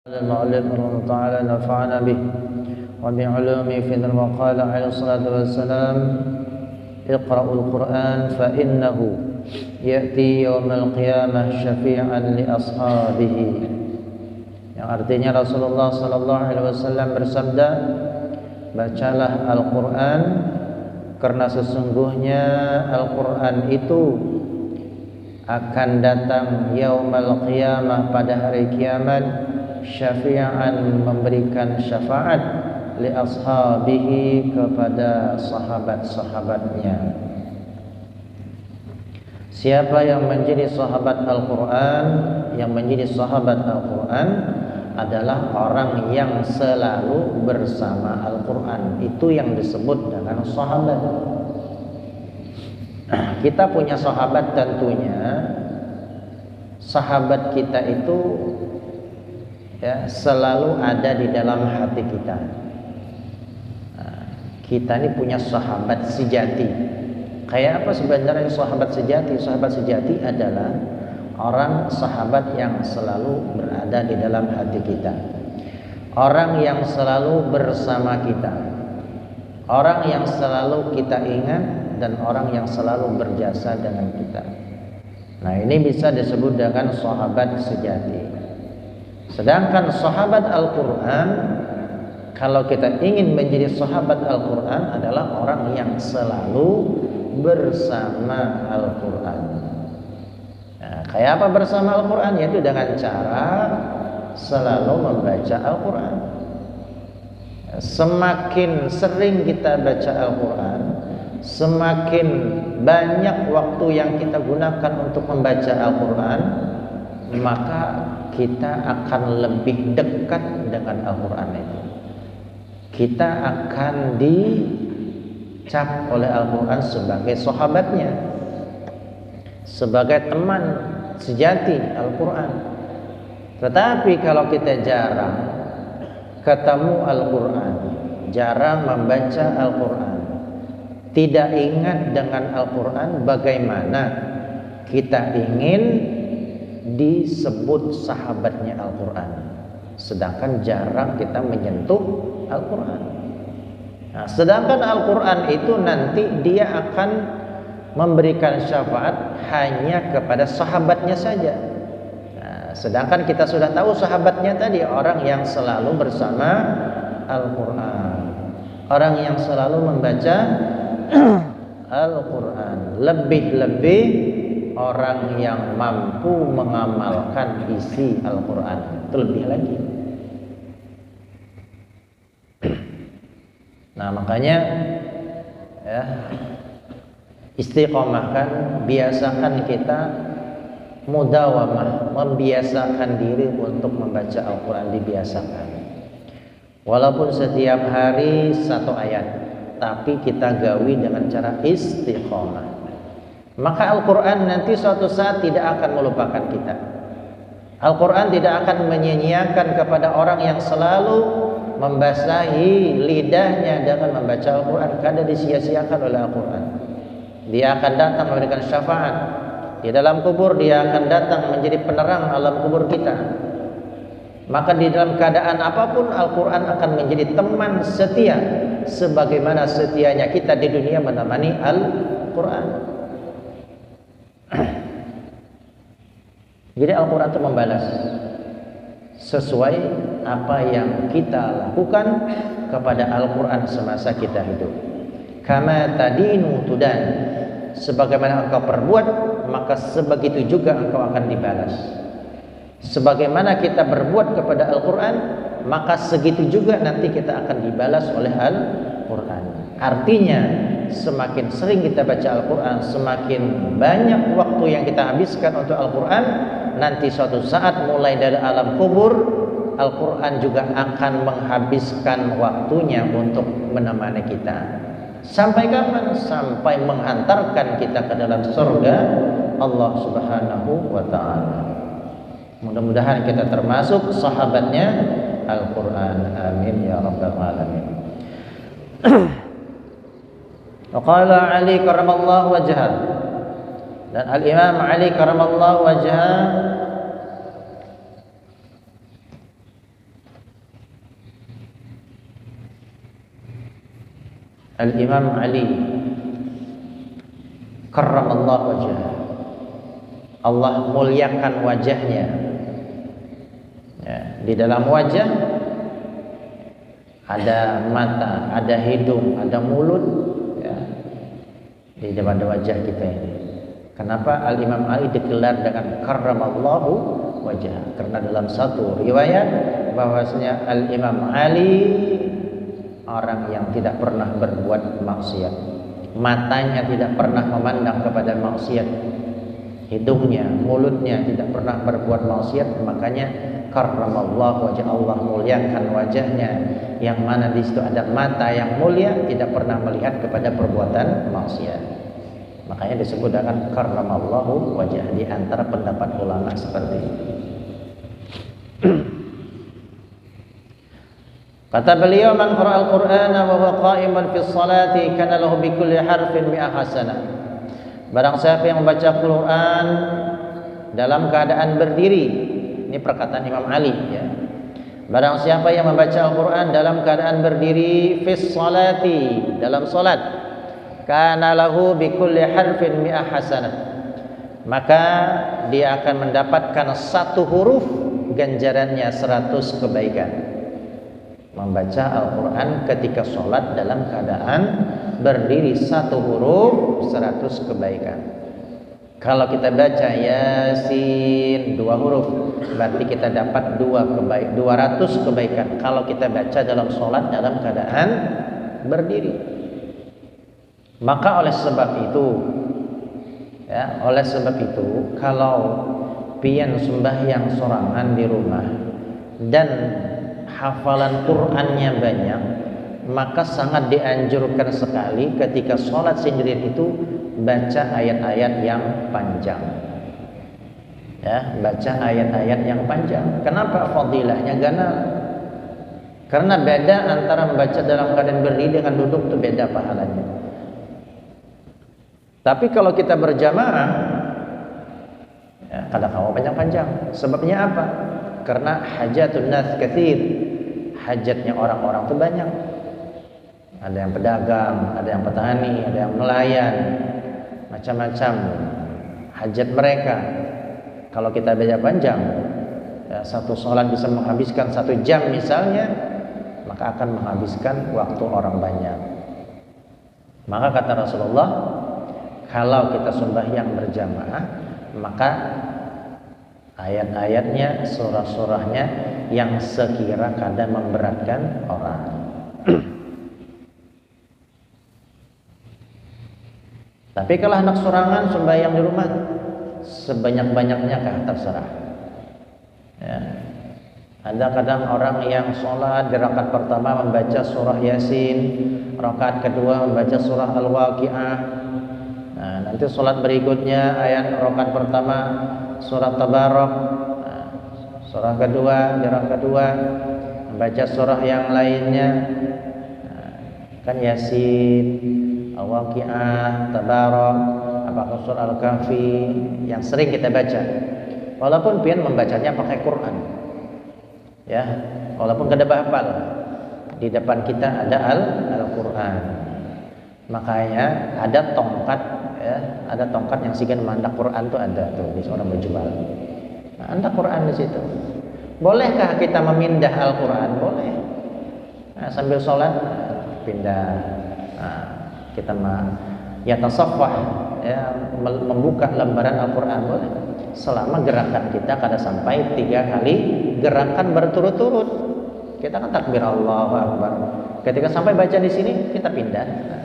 المؤلف رحمه الله تعالى نفعنا به وبعلومه في وقال عليه الصلاة والسلام اقرأوا القرآن فإنه يأتي يوم القيامة شفيعا لأصحابه, yang artinya Rasulullah sallallahu alaihi wasallam bersabda, bacalah Al-Qur'an karena sesungguhnya Al-Qur'an itu akan datang yaumul qiyamah pada hari kiamat, syafi'an memberikan syafaat li ashabihi kepada sahabat-sahabatnya. Siapa yang menjadi sahabat Al-Qur'an, yang menjadi sahabat Al-Qur'an adalah orang yang selalu bersama Al-Qur'an. Itu yang disebut dengan sahabat. Kita punya sahabat, tentunya sahabat kita itu ya selalu ada di dalam hati kita. Kita ini punya sahabat sejati. Kayak apa sebenarnya sahabat sejati? Sahabat sejati adalah orang sahabat yang selalu berada di dalam hati kita, orang yang selalu bersama kita, orang yang selalu kita ingat, dan orang yang selalu berjasa dengan kita. Nah, ini bisa disebut dengan sahabat sejati. Sedangkan sahabat Al-Quran, kalau kita ingin menjadi sahabat Al-Quran, adalah orang yang selalu bersama Al-Quran. Nah, kayak apa bersama Al-Quran? Yaitu dengan cara selalu membaca Al-Quran. Semakin sering kita baca Al-Quran, semakin banyak waktu yang kita gunakan untuk membaca Al-Quran, maka kita akan lebih dekat dengan Al-Quran itu. Kita akan dicap oleh Al-Quran sebagai sahabatnya, sebagai teman sejati Al-Quran. Tetapi kalau kita jarang ketemu Al-Quran, jarang membaca Al-Quran, tidak ingat dengan Al-Quran, bagaimana kita ingin disebut sahabatnya Al-Quran, sedangkan jarang kita menyentuh Al-Quran. Nah, sedangkan Al-Quran itu nanti dia akan memberikan syafaat hanya kepada sahabatnya saja. Nah, sedangkan kita sudah tahu sahabatnya tadi orang yang selalu bersama Al-Quran, orang yang selalu membaca Al-Quran, lebih-lebih orang yang mampu mengamalkan isi Al-Quran, itu lebih lagi. Nah, makanya ya, istiqomahkan, biasakan kita mudawamah, membiasakan diri untuk membaca Al-Quran, dibiasakan. Walaupun setiap hari satu ayat, tapi kita gawi dengan cara istiqomah, maka Al-Quran nanti suatu saat tidak akan melupakan kita. Al-Quran tidak akan menyia-nyiakan kepada orang yang selalu membasahi lidahnya dengan membaca Al-Quran, karena disia-siakan oleh Al-Quran. Dia akan datang memberikan syafaat di dalam kubur, dia akan datang menjadi penerang alam kubur kita. Maka di dalam keadaan apapun Al-Quran akan menjadi teman setia, sebagaimana setianya kita di dunia menemani Al-Quran. Jadi Al-Quran itu membalas sesuai apa yang kita lakukan kepada Al-Quran semasa kita hidup. Kama tadinu tudan, sebagaimana engkau perbuat, maka sebegitu juga engkau akan dibalas. Sebagaimana kita berbuat kepada Al-Quran, maka segitu juga nanti kita akan dibalas oleh Al-Quran. Artinya semakin sering kita baca Al-Quran, semakin banyak waktu yang kita habiskan untuk Al-Quran, nanti suatu saat mulai dari alam kubur, Al-Quran juga akan menghabiskan waktunya untuk menemani kita. Sampai kapan? Sampai menghantarkan kita ke dalam surga Allah Subhanahu wa ta'ala. Mudah-mudahan kita termasuk sahabatnya Al-Quran. Amin ya rabbal alamin. Wa qala Ali karamallahu wajhah, dan Al-Imam Ali karamallahu wajhah Al-Imam Ali karramallahu wajhah, Allah muliakan wajahnya. Ya, di dalam wajah ada mata, ada hidung, ada mulut, ya, di depan wajah kita ini. Kenapa Al-Imam Ali digelar dengan karramallahu wajah? Karena dalam satu riwayat bahwasanya Al-Imam Ali orang yang tidak pernah berbuat maksiat, matanya tidak pernah memandang kepada maksiat, hidungnya, mulutnya tidak pernah berbuat maksiat, makanya karramallahu wajah, Allah muliakan wajahnya, yang mana di situ ada mata yang mulia, tidak pernah melihat kepada perbuatan maksiat. Makanya disebut dengan karramallahu wajah. Di antara pendapat ulama seperti ini. Kata beliau, man qara'al Qur'ana wa huwa qa'iman fi sholati kana lahu bi kulli harfin mi'ah hasanah. Barang siapa yang membaca Quran dalam keadaan berdiri, ini perkataan Imam Ali, ya. Barang siapa yang membaca Al-Quran dalam keadaan berdiri fi sholati, dalam salat, kana lahu bi kulli harfin mi'ah hasanah, maka dia akan mendapatkan satu huruf ganjarannya 100 kebaikan. Membaca Al-Quran ketika sholat dalam keadaan berdiri, satu huruf 100 kebaikan. Kalau kita baca Yasin 2 huruf, berarti kita dapat 200 kebaikan. Kalau kita baca dalam sholat dalam keadaan berdiri. Maka oleh sebab itu, ya, kalau pian sembahyang sorangan di rumah dan hafalan Qur'annya banyak, maka sangat dianjurkan sekali ketika sholat sendirian itu baca ayat-ayat yang panjang. Ya, baca ayat-ayat yang panjang. Kenapa fadilahnya? Karena beda antara membaca dalam keadaan berdiri dengan duduk, itu beda pahalanya. Tapi kalau kita berjamaah, ya, kadang kamu panjang-panjang. Sebabnya apa? Karena hajatun nas katsir, hajatnya orang-orang itu banyak. Ada yang pedagang, ada yang petani, ada yang nelayan, macam-macam hajat mereka. Kalau kita baca panjang, ya, satu sholat bisa menghabiskan 1 jam misalnya, maka akan menghabiskan waktu orang banyak. Maka kata Rasulullah, kalau kita sembahyang berjamaah, maka ayat-ayatnya, surah-surahnya yang sekira kadang memberatkan orang. Tapi kalau anak sorangan sembahyang di rumah, sebanyak-banyaknya kah terserah. Ya. Ada kadang orang yang sholat di rakaat pertama membaca surah Yasin, rakaat kedua membaca surah Al-Waqi'ah. Nah, nanti sholat berikutnya ayat rakaat pertama surah Tabarak, nah, surah kedua, di rakaat kedua membaca surah yang lainnya, nah, kan Yasin, Al-Waqi'ah, Tabarak, apakah surah Al-Kahfi yang sering kita baca. Walaupun pian membacanya pakai Quran, ya, walaupun kada hafal, di depan kita ada Al-Quran. Makanya ada tongkat, ya, ada tongkat yang sigan mandak Quran tuh ada tuh di seorang berjual. Nah, ada Quran di situ. Bolehkah kita memindah Al-Quran? Boleh. Nah, sambil sholat pindah. Nah, kita ya tasaffah, ya, membuka lembaran Al-Quran boleh. Selama gerakan kita kada sampai 3 kali gerakan berturut-turut. Kita kan takbir Allahu Akbar. Ketika sampai baca di sini kita pindah. Nah,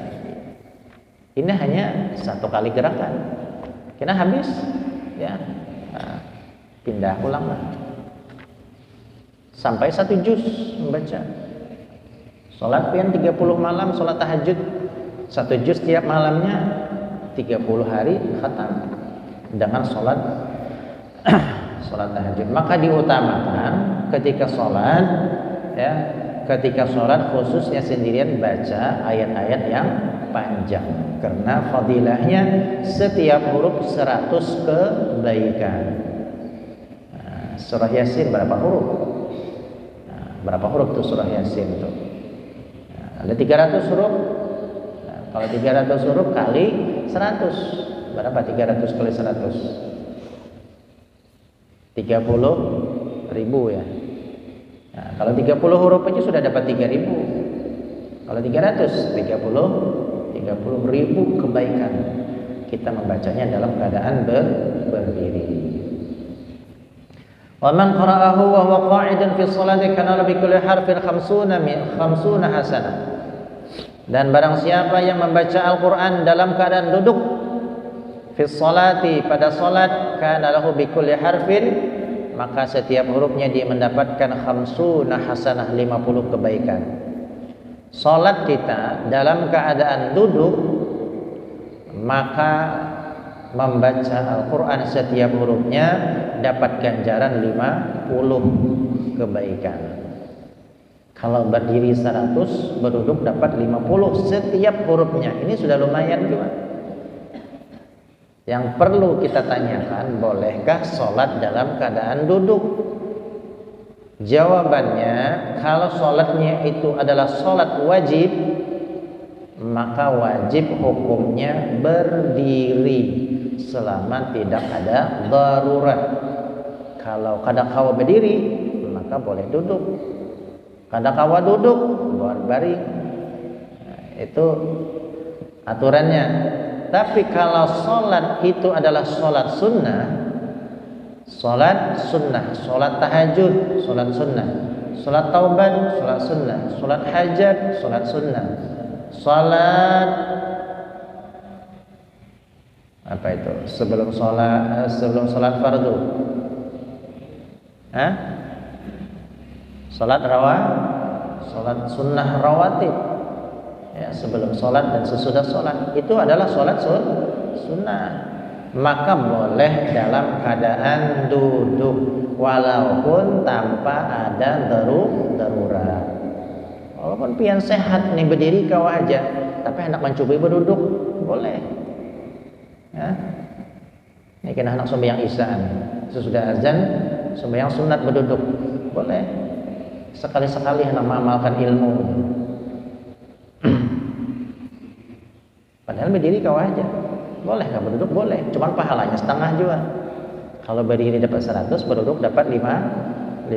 ini hanya 1 kali gerakan. Kita habis, ya, nah, pindah ulang lah. Sampai 1 juz membaca. Sholat pian 30 malam, sholat tahajud 1 juz tiap malamnya, 30 hari khatam dengan sholat tahajud. Maka diutamakan ketika sholat, ya, ketika sholat khususnya sendirian baca ayat-ayat yang panjang, karena fadilahnya setiap huruf 100 kebaikan. Nah, surah Yasin berapa huruf? Nah, berapa huruf tuh surah Yasin tuh? Nah, ada 300 huruf. Kalau 300 huruf kali 100, berapa 300 kali 100? 30.000 ya. Nah, kalau 30 huruf aja sudah dapat 3.000. Kalau 300, 30.000 kebaikan. Kita membacanya dalam keadaan berdiri. Wa man qara'ahu wa huwa qa'idun fi sholati kana bi kulli harfin 50 hasanah. Dan barang siapa yang membaca Al-Qur'an dalam keadaan duduk fi sholati, pada salat, kana lahu bi kulli harfin, maka setiap hurufnya dia mendapatkan 50 hasanah, 50 kebaikan. Salat kita dalam keadaan duduk, maka membaca Al-Quran setiap hurufnya dapat ganjaran 50 kebaikan. Kalau berdiri 100, berduduk dapat 50 setiap hurufnya. Ini sudah lumayan juga. Yang perlu kita tanyakan, bolehkah sholat dalam keadaan duduk? Jawabannya, kalau sholatnya itu adalah sholat wajib, maka wajib hukumnya berdiri selama tidak ada darurat. Kalau kadang-kala berdiri, maka boleh duduk. Kadang-kala duduk, boleh baring. Nah, itu aturannya. Tapi kalau sholat itu adalah sholat sunnah, sholat tahajud, sholat sunnah, sholat taubat, sholat sunnah, sholat hajat, sholat sunnah, sholat apa itu sebelum sholat fardu, sholat sunnah rawatib, ya, sebelum sholat dan sesudah sholat, itu adalah sholat sunnah. Maka boleh dalam keadaan duduk walaupun tanpa ada darurat. Walaupun pian sehat nih berdiri kau aja, tapi hendak mencoba berduduk boleh. Ya. Ini kena anak sembahyang isya, sesudah azan sembahyang sunat berduduk boleh. Sekali-sekali hendak mengamalkan ilmu. Padahal berdiri kau aja. Boleh nggak berduduk? Boleh. Cuman pahalanya setengah juga. Kalau berdiri dapat 100, berduduk dapat 50.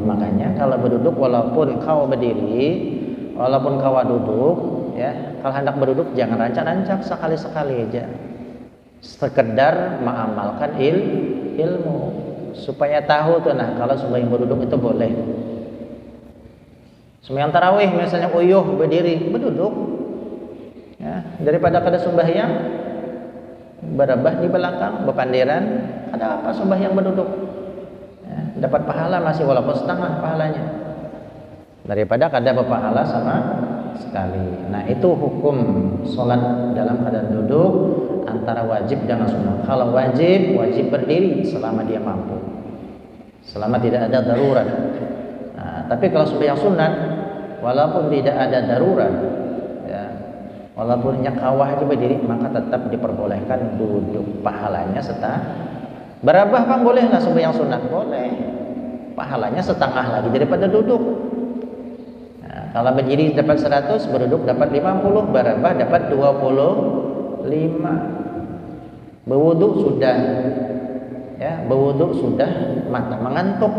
Makanya kalau berduduk, walaupun kau berdiri, walaupun kau duduk, ya, kalau hendak berduduk jangan rancak-rancak, sekali-sekali aja. Sekedar mengamalkan ilmu supaya tahu tuh, nah kalau sembahyang berduduk itu boleh. Sembahyang tarawih misalnya uyuh berdiri, berduduk. Ya, daripada kada sembahyang berebah di belakang, bepandiran, ada apa sembahyang berduduk? Ya, dapat pahala masih walaupun setengah pahalanya. Daripada kada berpahala sama sekali. Nah, itu hukum sholat dalam keadaan duduk antara wajib dengan sunnah. Kalau wajib berdiri selama dia mampu, selama tidak ada darurat. Nah, tapi kalau sembahyang sunat, walaupun tidak ada darurat, ya, walaupun kawah itu berdiri, maka tetap diperbolehkan duduk. Pahalanya setengah. Berabah bang, boleh nggak sembahyang sunat? Boleh. Pahalanya setengah lagi daripada duduk. Nah, kalau berdiri dapat 100, berduduk dapat 50, berabah dapat 25. Berwuduk sudah, ya, berwuduk sudah, mata mengantuk,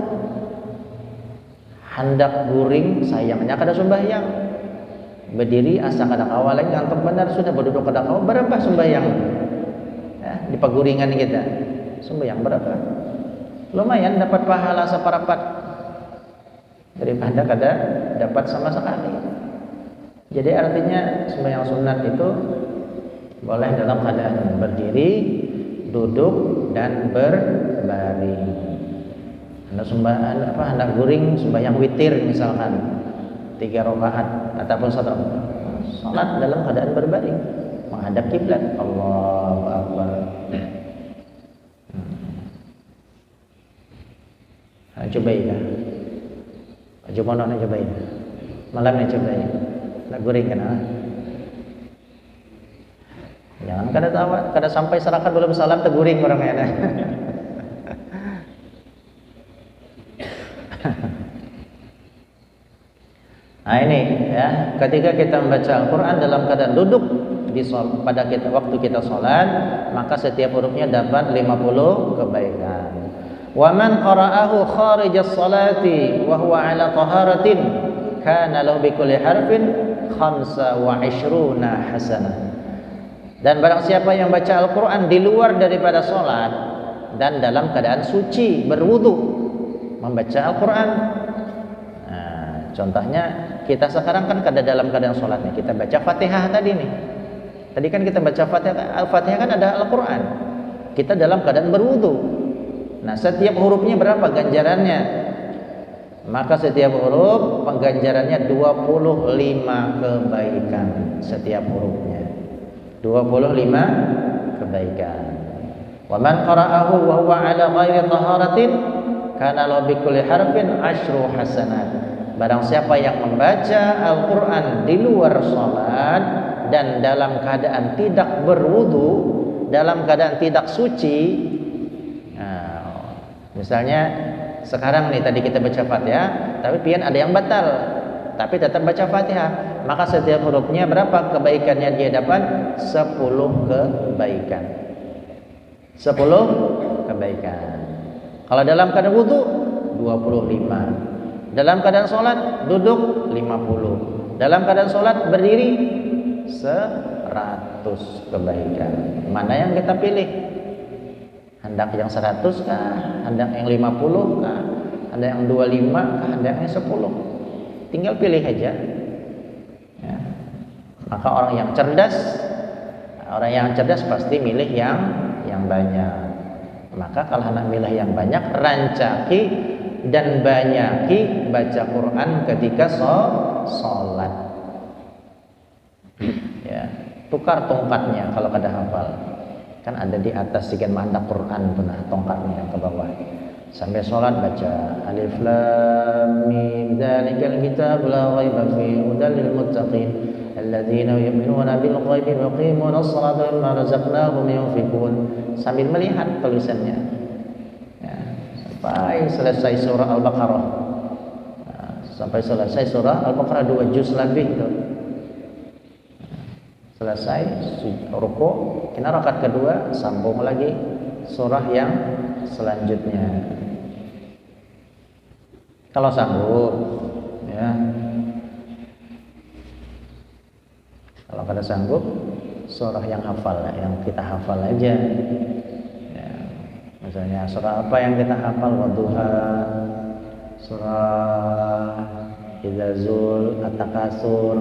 hendak guring, sayangnya kada sembahyang. Berdiri asa kada kawal lagi, ngantuk benar, sudah berduduk kada kawal, berapa sembahyang? Ya, di paguringan kita sembahyang berapa? Lumayan dapat pahala separapat daripada kada dapat sama sekali. Jadi artinya sembahyang sunat itu boleh dalam keadaan berdiri, duduk, dan berbaring. Hendak guring sembahyang witir misalkan 3 rakaat ataupun 1 rakaat. Salat dalam keadaan berbaring, menghadap kiblat. Allahu Akbar. Cobain lah. Jumono na cobain. Malam na cobain. Nak guring kan? Jangan kada sampai serakat belum salam teguring orangnya. Nah ini ya, ketika kita membaca Al-Quran dalam keadaan duduk pada waktu kita sholat, maka setiap hurufnya dapat 50 kebaikan. Wa man qara'ahu kharijas salati wa huwa ala taharatin kana lahu bi kulli harfin 25 hasanah. Dan barang siapa yang baca Al-Quran di luar daripada sholat dan dalam keadaan suci berwudu membaca Al-Quran. Contohnya kita sekarang kan dalam keadaan sholat nih, kita baca Fatihah tadi nih. Tadi kan kita baca Fatihah, Al-Fatihah kan ada Al-Quran. Kita dalam keadaan berwudu. Nah, setiap hurufnya berapa ganjarannya? Maka setiap huruf pengganjarannya 25 kebaikan setiap hurufnya. 25 kebaikan. Wa man qara'ahu wa huwa 'ala ghairi taharatin kana lahu bi kulli harfin 10 hasanat. Barang siapa yang membaca Al-Quran di luar sholat dan dalam keadaan tidak berwudu, dalam keadaan tidak suci. Nah, misalnya sekarang nih tadi kita baca Fatihah, tapi pian ada yang batal, tapi tetap baca Fatihah, maka setiap hurufnya berapa kebaikannya dia dapat? 10 kebaikan. 10 kebaikan. Kalau dalam keadaan wudu 25. Dalam keadaan sholat duduk 50. Dalam keadaan sholat berdiri 100 kebaikan. Mana yang kita pilih? Hendak yang 100 kah? Hendak yang 50 kah? Hendak yang 25 kah? Hendak yang 10? Tinggal pilih aja ya. Maka orang yang cerdas pasti milih yang banyak. Maka kalau hendak milih yang banyak, rancaki dan banyaki baca Quran ketika sholat. Ya, tukar tongkatnya kalau kada hafal. Kan ada di atas sekian mandak Quran pernah tongkatnya ke bawah. Sampai sholat baca Alif Lam Mim dzalikal kitab la raiba fihi hudal lil muttaqin alladzina yu'minuna bil ghaibi wa yuqimuna ash-shalata wa mimma razaqnahum yunfiqun. Sambil melihat tulisannya. Sampai selesai surah Al-Baqarah. Sampai selesai surah Al-Baqarah 2 juz lebih itu. Selesai ruku, kena rakaat kedua sambung lagi surah yang selanjutnya. Kalau sanggup ya. Kalau kada sanggup surah yang hafal, yang kita hafal aja. Misalnya surah apa yang kita hafal? Wadduha, surah Idza Zul, At-Takasur.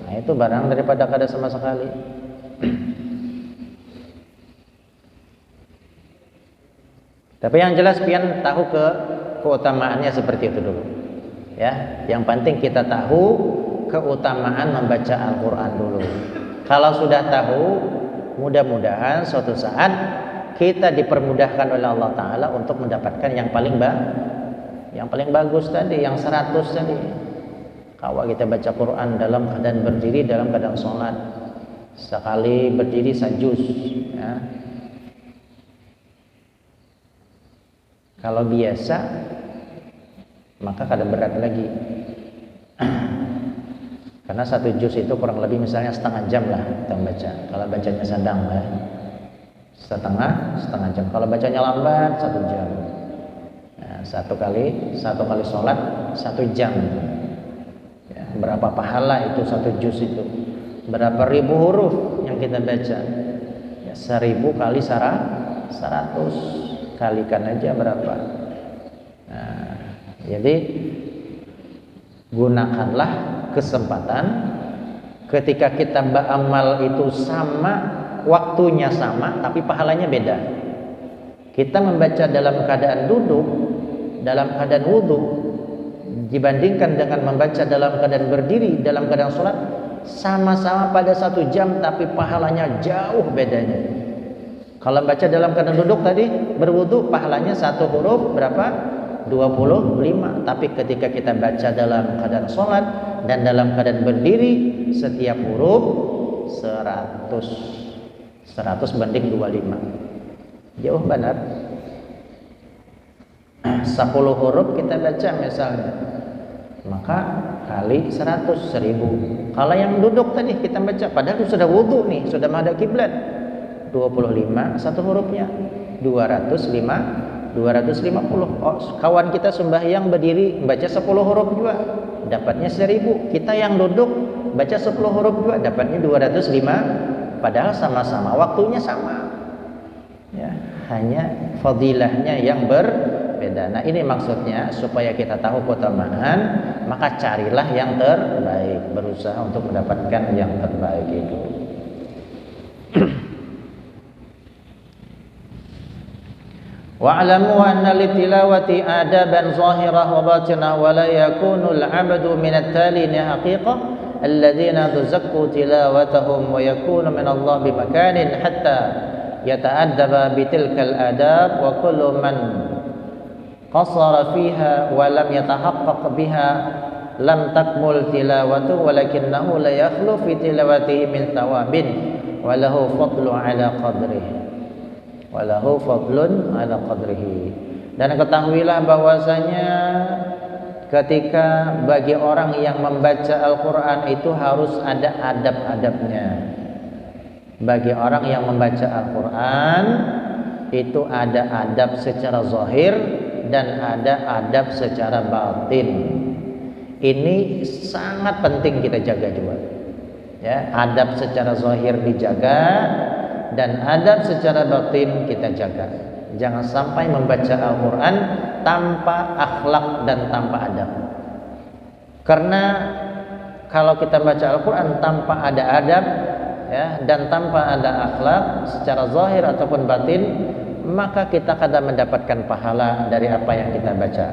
Nah, itu barang daripada kada sama sekali. Tapi yang jelas pian tahu keutamaannya seperti itu dulu. Ya, yang penting kita tahu keutamaan membaca Al-Qur'an dulu. Kalau sudah tahu, mudah-mudahan suatu saat kita dipermudahkan oleh Allah Ta'ala untuk mendapatkan yang paling bagus tadi, yang 100 tadi. Kalau kita baca Quran dalam keadaan berdiri, dalam keadaan sholat, sekali berdiri sajus ya. Kalau biasa maka kada berat lagi. Karena 1 juz itu kurang lebih misalnya setengah jam lah kita baca. Kalau bacanya sedang ya, setengah jam. Kalau bacanya lambat 1 jam. Nah, satu kali sholat 1 jam. Ya, berapa pahala itu 1 juz itu? Berapa ribu huruf yang kita baca? Ya, 1000 kali 100. Kalikan aja berapa? Nah, jadi gunakanlah kesempatan ketika kita beramal itu sama, waktunya sama, tapi pahalanya beda. Kita membaca dalam keadaan duduk, dalam keadaan wudu, dibandingkan dengan membaca dalam keadaan berdiri, dalam keadaan sholat, sama-sama pada 1 jam, tapi pahalanya jauh bedanya. Kalau baca dalam keadaan duduk tadi, berwudu, pahalanya 1 huruf berapa? 25. Tapi ketika kita baca dalam keadaan sholat dan dalam keadaan berdiri, setiap huruf 100 banding 25. Jauh benar. 10 huruf kita baca misalnya, maka kali 100, 1000. Kalau yang duduk tadi kita baca, padahal sudah wudu nih, sudah menghadap kiblat, 25 satu hurufnya, 250. Oh, kawan kita sembahyang berdiri baca 10 huruf juga, dapatnya 1000. Kita yang duduk baca 10 huruf juga, dapatnya 205. Padahal sama-sama waktunya sama. Ya, hanya fadilahnya yang berbeda. Nah, ini maksudnya supaya kita tahu keutamaan, maka carilah yang terbaik, berusaha untuk mendapatkan yang terbaik itu. Wa'lamu anna litilawati adaban zahirah wa batinah wa la yakunu al-'abdu min at-talin haqiqah alladhina tuzakku tilawatahum wa yakunu min Allah bimakanin hatta yata'addaba bitilkal adab wa kullu man qasara fiha wa lam yatahaqqaq biha lam takmul tilawatu walakinnahu la yakhlu fi tilawatihi min thawabin wa lahu fadlu ala qadrihi walahu fadlun ala qadrihi. Dan ketahuilah bahwasanya ketika bagi orang yang membaca Al-Quran itu harus ada adab-adabnya. Bagi orang yang membaca Al-Quran itu ada adab secara zahir dan ada adab secara batin. Ini sangat penting kita jaga juga. Ya, adab secara zahir dijaga dan adab secara batin kita jaga. Jangan sampai membaca Al-Quran tanpa akhlak dan tanpa adab. Karena kalau kita baca Al-Quran tanpa ada adab, ya, dan tanpa ada akhlak secara zahir ataupun batin, maka kita kadang mendapatkan pahala dari apa yang kita baca.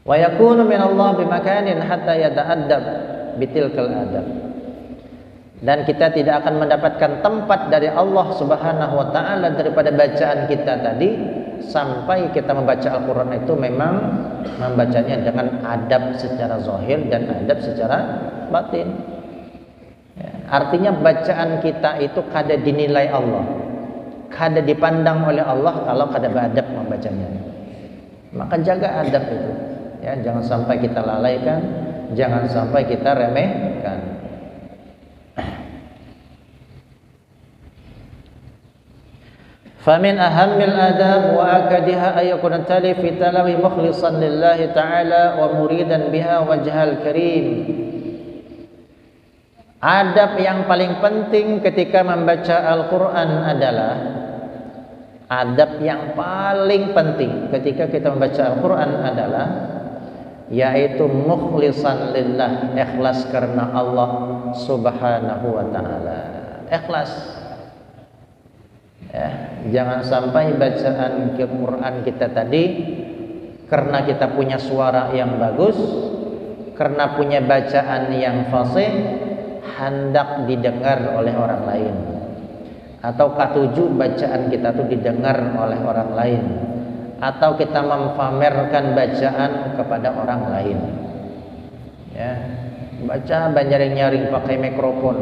Wa yakunu min Allah bimakanin hatta yata'addab bitilkal adab. Dan kita tidak akan mendapatkan tempat dari Allah Subhanahu wa taala daripada bacaan kita tadi sampai kita membaca Al-Qur'an itu memang membacanya dengan adab secara zahir dan adab secara batin. Ya, artinya bacaan kita itu kada dinilai Allah, kada dipandang oleh Allah kalau kada beradab membacanya. Maka jaga adab itu. Ya, jangan sampai kita lalaikan, jangan sampai kita remehkan. Famin ahammil adab wa akadiha ayakun tali fi talawi mukhlishan lillahi ta'ala wa muridan biha wajhal karim. Adab yang paling penting ketika membaca Al-Quran adalah adab yang paling penting ketika kita membaca Al-Quran adalah yaitu mukhlishan lillah, ikhlas karena Allah Subhanahu wa ta'ala. Ikhlas. Ya, jangan sampai bacaan Quran kita tadi karena kita punya suara yang bagus, karena punya bacaan yang fasih, hendak didengar oleh orang lain, atau katuju bacaan kita itu didengar oleh orang lain, atau kita mempamerkan bacaan kepada orang lain. Ya, baca banyaring-nyaring pakai mikrofon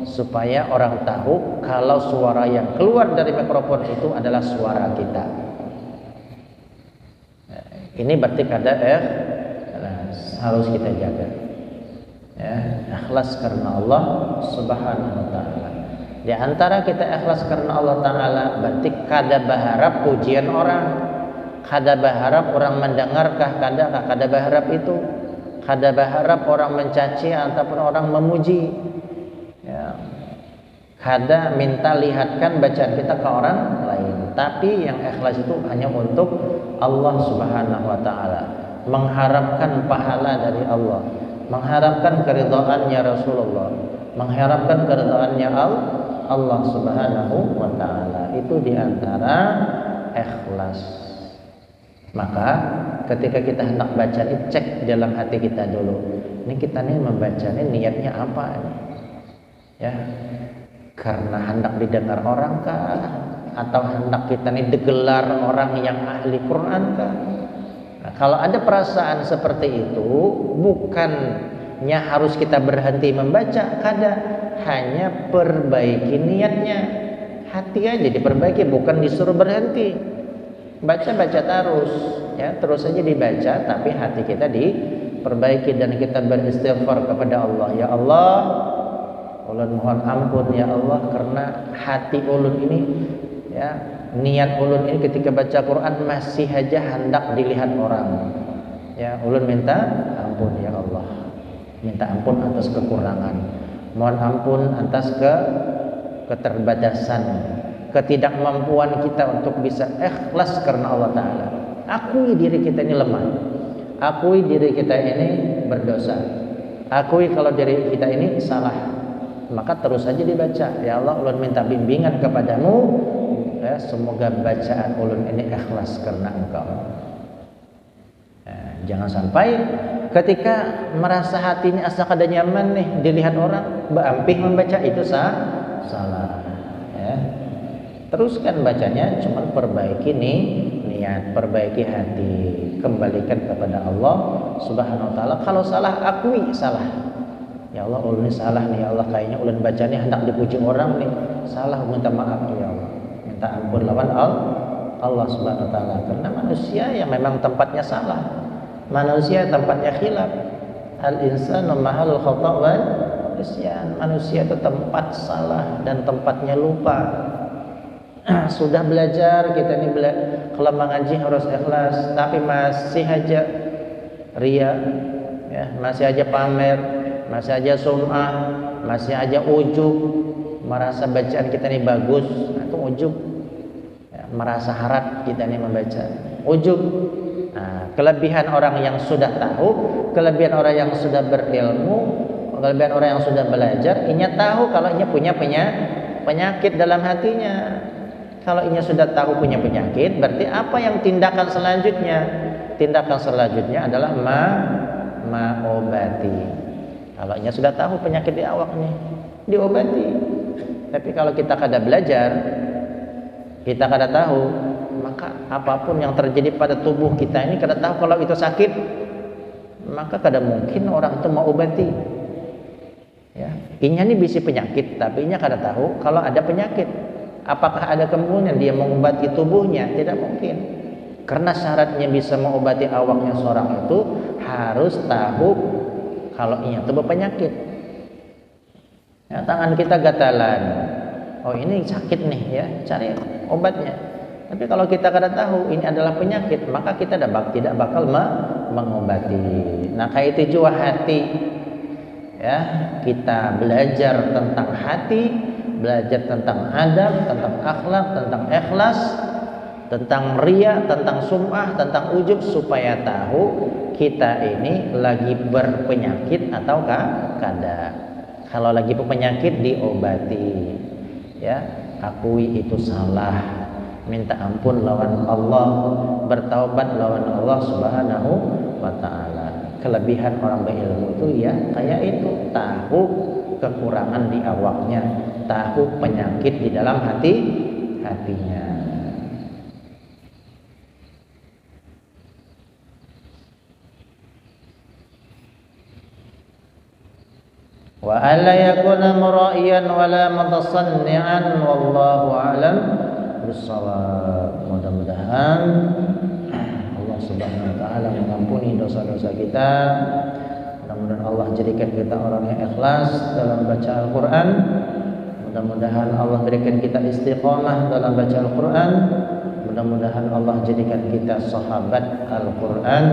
supaya orang tahu kalau suara yang keluar dari mikrofon itu adalah suara kita. Ini berarti kada harus kita jaga. Ya, ikhlas karena Allah Subhanahu wa taala. Di antara kita ikhlas karena Allah taala berarti kada berharap pujian orang, kada berharap orang mendengarkah, kada berharap itu, kada berharap orang mencaci ataupun orang memuji. Ya, kada minta lihatkan bacaan kita ke orang lain, tapi yang ikhlas itu hanya untuk Allah Subhanahu wa taala, mengharapkan pahala dari Allah, mengharapkan keridhaannya Rasulullah, mengharapkan keridhaannya Allah Subhanahu wa taala. Itu diantara ikhlas. Maka ketika kita hendak baca ini, cek dalam hati kita dulu. Ini kita nih membaca ini niatnya apa ini? Ya, karena hendak didengar orang kah, atau hendak kita nih digelar orang yang ahli Quran kah? Nah, kalau ada perasaan seperti itu, bukannya harus kita berhenti membaca, kada, hanya perbaiki niatnya. Hati aja diperbaiki, bukan disuruh berhenti. baca terus, ya terus saja dibaca, tapi hati kita diperbaiki dan kita beristighfar kepada Allah. Ya Allah, ulun mohon ampun ya Allah, karena hati ulun ini, ya niat ulun ini ketika baca Quran masih aja hendak dilihat orang. Ya ulun minta ampun ya Allah, minta ampun atas kekurangan, mohon ampun atas keterbatasan, ketidakmampuan kita untuk bisa ikhlas karena Allah Ta'ala. Akui diri kita ini lemah, akui diri kita ini berdosa, akui kalau diri kita ini salah, maka terus saja dibaca. Ya Allah, ulun minta bimbingan kepadamu, ya, semoga bacaan ulun ini ikhlas karena Engkau. Jangan sampai ketika merasa hatinya asa kada nyaman nih dilihat orang, berampih membaca itu salah. Ya. Teruskan bacanya, cuman perbaiki niat, perbaiki hati, kembalikan kepada Allah Subhanahu wa taala. Kalau salah, akui salah. Ya Allah, ulun ini salah nih ya Allah, kayaknya ulun baca nih hendak dipuji orang nih. Salah, minta maaf ya Allah. Minta ampun lawan Allah Subhanahu wa taala. Karena manusia yang memang tempatnya salah. Manusia tempatnya khilaf. Al-insanu mahalul khata' wal isyan. Manusia itu tempat salah dan tempatnya lupa. Sudah belajar kita ini kalau mengaji harus ikhlas, tapi masih aja ria, ya, masih aja pamer, masih aja sum'ah, masih aja ujub, merasa bacaan kita ini bagus, itu ujub. Ya, merasa harap kita ini membaca, ujub. Nah, kelebihan orang yang sudah tahu, kelebihan orang yang sudah berilmu, kelebihan orang yang sudah belajar, inya tahu kalau inya punya penyakit dalam hatinya. Kalau inya sudah tahu punya penyakit, berarti apa yang tindakan selanjutnya? Tindakan selanjutnya adalah mengobati. Kalau inya sudah tahu penyakit di awaknya, diobati. Tapi kalau kita kada belajar, kita kada tahu, maka apapun yang terjadi pada tubuh kita ini kada tahu kalau itu sakit, maka kada mungkin orang itu mau obati. Ya, inya ini bisi penyakit, tapi inya kada tahu kalau ada penyakit. Apakah ada kemungkinan dia mengobati tubuhnya? Tidak mungkin. Karena syaratnya bisa mengobati awaknya seorang itu harus tahu kalau inya itu berpenyakit. Ya, tangan kita gatalan, oh ini sakit nih ya, cari obatnya. Tapi kalau kita kada tahu ini adalah penyakit, maka kita tidak bakal mengobati. Nah, kayak itu juga hati. Ya, kita belajar tentang hati, belajar tentang adab, tentang akhlak, tentang ikhlas, tentang ria, tentang sum'ah, tentang ujub, supaya tahu kita ini lagi berpenyakit ataukah kada. Kalau lagi berpenyakit diobati. Ya, akui itu salah, minta ampun lawan Allah, bertaubat lawan Allah Subhanahu wa taala. Kelebihan orang berilmu itu ya kayak itu, tahu kekurangan di awaknya, tahu penyakit di dalam hatinya. Wa alla yakuna mura'iyan wala mutasanni'an wallahu a'lam bissawab. Mudah-mudahan Allah Subhanahu wa taala mengampuni dosa-dosa kita. Mudah-mudahan Allah jadikan kita orang yang ikhlas dalam baca Al-Qur'an. Mudah-mudahan Allah berikan kita istiqamah dalam baca Al-Quran. Mudah-mudahan Allah jadikan kita sahabat Al-Quran.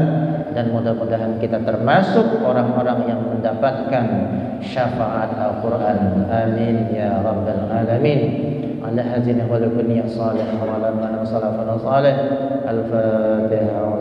Dan mudah-mudahan kita termasuk orang-orang yang mendapatkan syafaat Al-Quran. Amin ya Rabbal Alamin. Ala hazin wa lakuniyah salih wa ala man salafana salih. Al-Fatihah.